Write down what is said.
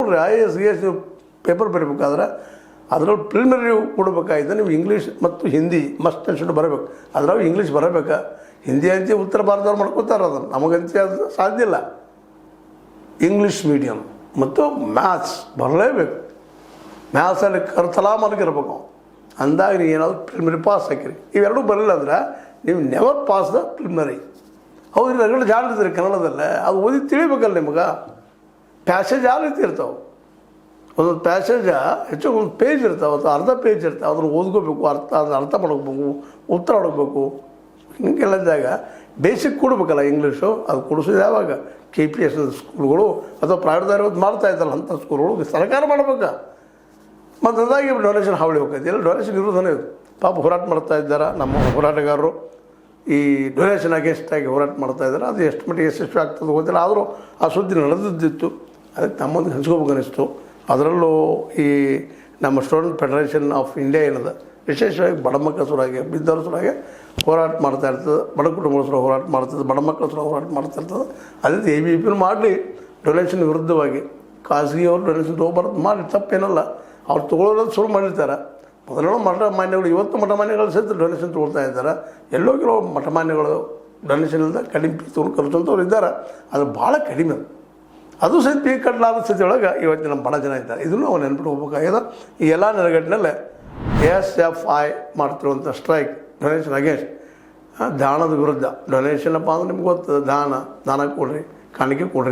ನೋಡಿರಿ IAS GS paper ಬರೀಬೇಕಾದ್ರೆ ಅದರಲ್ಲಿ preliminary ಕೊಡಬೇಕಾಗಿದೆ ನೀವು ಇಂಗ್ಲೀಷ್ ಮತ್ತು ಹಿಂದಿ ಮಸ್ಟ್ ಅನ್ಸುಟ್ಟು ಬರಬೇಕು. ಅದ್ರಾಗ ಇಂಗ್ಲೀಷ್ ಬರಬೇಕಾ, ಹಿಂದಿ ಅಂತ ಉತ್ತರ ಭಾರತದವ್ರು ಮಾಡ್ಕೋತಾರೆ, ಅದನ್ನು ನಮಗಂತ ಅದು ಸಾಧ್ಯ ಇಲ್ಲ. ಇಂಗ್ಲೀಷ್ ಮೀಡಿಯಮ್ ಮತ್ತು ಮ್ಯಾಥ್ಸ್ ಬರಲೇಬೇಕು. ಮ್ಯಾಥ್ಸಲ್ಲಿ ಕರ್ತಲಾ ಮಲಗಿರ್ಬೇಕು. ಅಂದಾಗ ನೀವು ಏನಾದರೂ ಪ್ರಿಲಿಮಿನರಿ ಪಾಸ್ ಹಾಕಿರಿ. ಇವೆರಡೂ ಬರಲಿಲ್ಲ ಅಂದ್ರೆ ನೀವು ನೆವರ್ ಪಾಸ್ ದ ಪ್ರಿಲಿಮಿನರಿ. ಹೌದು, ರಗಡ ಜಾಲ ಇರ್ತೀರಿ ಕನ್ನಡದಲ್ಲೇ, ಅದು ಓದಿ ತಿಳಿಬೇಕಲ್ಲ ನಿಮಗೆ. ಪ್ಯಾಸೇಜ್ ಯಾವ ರೀತಿ ಇರ್ತಾವೆ, ಒಂದೊಂದು ಪ್ಯಾಸೇಜ ಹೆಚ್ಚು ಒಂದು ಪೇಜ್ ಇರ್ತಾವೆ, ಅಥವಾ ಅರ್ಧ ಪೇಜ್ ಇರ್ತಾವೆ, ಅದನ್ನು ಓದ್ಕೋಬೇಕು, ಅದನ್ನ ಅರ್ಥ ಮಾಡ್ಕೋಬೇಕು, ಉತ್ತರ ಹುಡುಕ್ಬೇಕು. ಹಿಂಗೆಲ್ಲ ಇದ್ದಾಗ ಬೇಸಿಕ್ ಕೊಡಬೇಕಲ್ಲ ಇಂಗ್ಲೀಷು. ಅದು ಕೊಡಿಸೋದು ಯಾವಾಗ KPS ಸ್ಕೂಲ್ಗಳು ಅಥವಾ ಪ್ರೈವೇಟ್ದಾರು ಮಾಡ್ತಾ ಇದ್ದಲ್ಲ ಅಂಥ ಸ್ಕೂಲ್ಗಳು ಸರ್ಕಾರ ಮಾಡ್ಬೇಕು. ಮತ್ತು ಅದಾಗಿ ಡೊನೇಷನ್ ಹಾವಳಿ ಹೋಗ್ತೈತಿ, ಎಲ್ಲ ಡೊನೇಷನ್ ಇರೋದನ್ನೇ ಇದು. ಪಾಪ ಹೋರಾಟ ಮಾಡ್ತಾ ಇದ್ದಾರೆ ನಮ್ಮ ಹೋರಾಟಗಾರರು, ಈ ಡೊನೇಷನ್ ಅಗೇನ್ಸ್ಟಾಗಿ ಹೋರಾಟ ಮಾಡ್ತಾ ಇದ್ದಾರೆ. ಅದು ಎಷ್ಟು ಮಟ್ಟಿಗೆ ಯಶಸ್ವಿ ಆಗ್ತದೆ ಗೊತ್ತಿಲ್ಲ, ಆದರೂ ಆ ಸುದ್ದಿ ನಡೆದಿದ್ದಿತ್ತು. ಅದಕ್ಕೆ ನಮ್ಮೊಂದಿಗೆ ಹಂಚ್ಕೋಬೇಕು ಅನ್ನಿಸ್ತು. ಅದರಲ್ಲೂ ಈ ನಮ್ಮ ಸ್ಟೂಡೆಂಟ್ ಫೆಡರೇಷನ್ ಆಫ್ ಇಂಡಿಯಾ ಏನದ ವಿಶೇಷವಾಗಿ ಬಡ ಮಕ್ಕಳ ಸಲುವಾಗಿ, ಬಿದ್ದವ್ರ ಸಲುವಾಗಿ ಹೋರಾಟ ಮಾಡ್ತಾ ಇರ್ತದೆ, ಬಡ ಕುಟುಂಬಗಳ ಸಲ ಹೋರಾಟ ಮಾಡ್ತದೆ, ಬಡ ಮಕ್ಕಳ ಸಲ ಹೋರಾಟ ಮಾಡ್ತಾ ಇರ್ತದೆ. ಅದೇ ABVP ಮಾಡಲಿ ಡೊನೇಷನ್ ವಿರುದ್ಧವಾಗಿ. ಖಾಸಗಿಯವರು ಡೊನೇಷನ್ ತೊಗೊಬಾರ್ದು, ಮಾಡಿ ತಪ್ಪೇನಲ್ಲ, ಅವ್ರು ತೊಗೊಳ್ಳೋದು ಶುರು ಮಾಡಿರ್ತಾರೆ. ಮೊದಲು ಮಠಮಾನ್ಯಗಳು, ಇವತ್ತು ಮಠಮಾನ್ಯಗಳು ಸಹಿತ ಡೊನೇಷನ್ ತೊಗೊಳ್ತಾ ಇದ್ದಾರೆ. ಎಲ್ಲೋ ಕೆಲವು ಮಠಮಾನ್ಯಗಳು ಡೊನೇಷನ್ ಇಲ್ಲದೆ ಕಡಿಮೆ ತೊಗೊಂಡು ಕಲಿಸೋಂಥವ್ರು ಇದ್ದಾರೆ. ಅದು ಭಾಳ ಕಡಿಮೆ. ಅದು ಸಹಿತ ಈ ಕಟ್ಟಲಾದ ಸ್ಥಿತಿ ಒಳಗೆ ಇವತ್ತಿನ ಬಡ ಜನ ಇದ್ದಾರೆ. ಇದನ್ನು ಅವ್ರು ನೆನ್ಬಿಟ್ಟು ಹೋಗ್ಬೇಕಾಗ್ಯದ. ಈ ಎಲ್ಲ ನೆಲೆಗಟ್ಟಿನಲ್ಲೇ SFI ಮಾಡ್ತಿರುವಂಥ ಸ್ಟ್ರೈಕ್ ಡೊನೇಷನ್ ಅಗೇನ್ಸ್ಟ್, ದಾನದ ವಿರುದ್ಧ. ಡೊನೇಷನ್ ಅಪ್ಪ ಅಂದ್ರೆ ನಿಮ್ಗೆ ಗೊತ್ತದ, ದಾನ ಕೊಡ್ರಿ, ಕಾಣಿಕೆ ಕೊಡ್ರಿ.